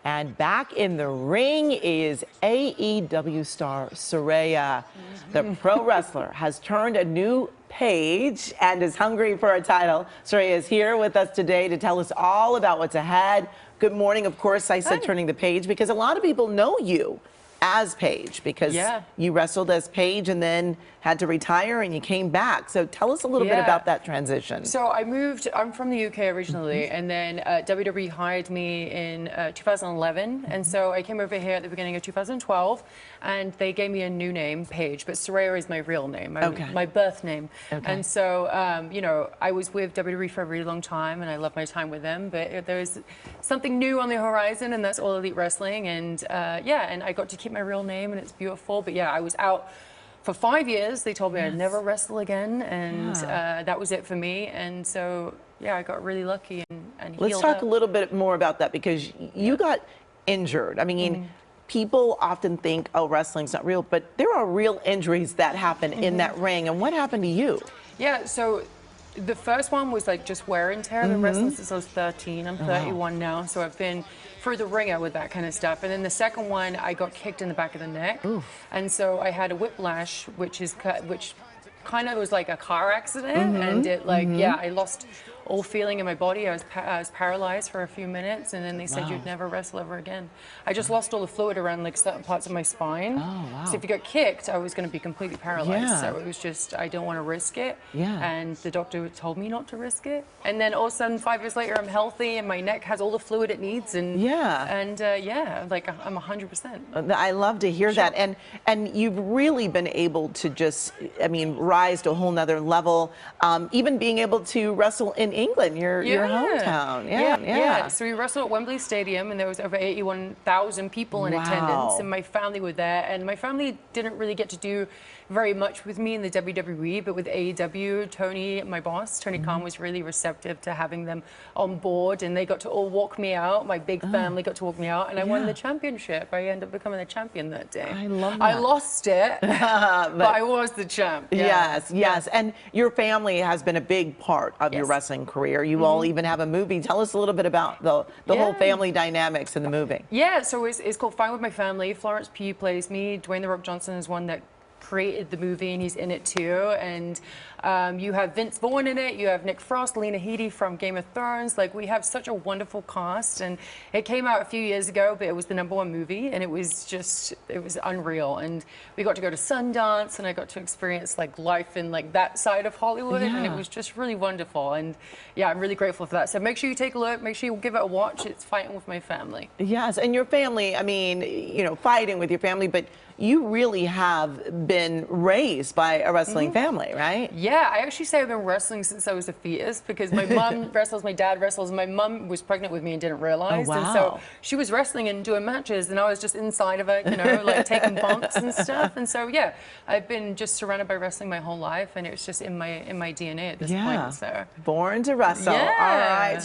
And back in the ring is AEW star Saraya. The pro wrestler has turned a new page and is hungry for a title. Saraya is here with us today to tell us all about what's ahead. Good morning. Of course, I said turning the page because a lot of people know you as Paige because you wrestled as Paige and then had to retire and you came back. So tell us a little bit about that transition. So I'm from the UK originally, and then WWE hired me in 2011, and so I came over here at the beginning of 2012, and they gave me a new name, Paige, but Saraya is my real name, my birth name. And so, you know, I was with WWE for a really long time, and I love my time with them, but there's something new on the horizon, and that's All Elite Wrestling, and and I got to keep my real name, and it's beautiful, but yeah, I was out for 5 years. They told me I'd never wrestle again, and that was it for me. And so, yeah, I got really lucky and healed Let's talk up. a little bit more about that because you got injured. I mean, people often think, oh, wrestling's not real, but there are real injuries that happen in that ring. And what happened to you? Yeah, so the first one was like just wear and tear. I've been wrestling since I was 13. I'm 31 now, so I've been through the ringer with that kind of stuff. And then the second one, I got kicked in the back of the neck, and so I had a whiplash, which kind of was like a car accident, and it I lost all feeling in my body. I was paralyzed for a few minutes, and then they said you'd never wrestle ever again. I just lost all the fluid around like certain parts of my spine. So if you got kicked, I was going to be completely paralyzed. So it was just, I don't want to risk it. And the doctor told me not to risk it. And then all of a sudden, 5 years later, I'm healthy and my neck has all the fluid it needs. And like I'm 100%. I love to hear that. And you've really been able to just, I mean, rise to a whole nother level. Even being able to wrestle in England, your hometown. So we wrestled at Wembley Stadium, and there was over 81,000 people in attendance, and my family were there. And my family didn't really get to do very much with me in the WWE, but with AEW, Tony, my boss, Tony Khan, was really receptive to having them on board, and they got to all walk me out. My big family got to walk me out, and I won the championship. I ended up becoming the champion that day. I love that. I lost it, but I was the champ. Yes. And your family has been a big part of your wrestling career. You all even have a movie. Tell us a little bit about the whole family dynamics in the movie. Yeah, so it's called Fine With My Family. Florence Pugh plays me. Dwayne "The Rock" Johnson is one that created the movie, and he's in it too. And you have Vince Vaughn in it, you have Nick Frost, Lena Headey from Game of Thrones. Like, we have such a wonderful cast, and it came out a few years ago, but it was the #1 movie, and it was unreal. And we got to go to Sundance, and I got to experience like life in like that side of Hollywood, and it was just really wonderful. And yeah, I'm really grateful for that. So make sure you take a look, make sure you give it a watch. It's Fighting With My Family. Yes, and your family, I mean, you know, fighting with your family, but you really have been raised by a wrestling family, right? Yeah, I actually say I've been wrestling since I was a fetus because my mom wrestles, my dad wrestles, and my mom was pregnant with me and didn't realize. And so she was wrestling and doing matches, and I was just inside of it, you know, like taking bumps and stuff. And so, yeah, I've been just surrounded by wrestling my whole life, and it's just in my DNA at this point. So. Born to wrestle. Yeah. All right.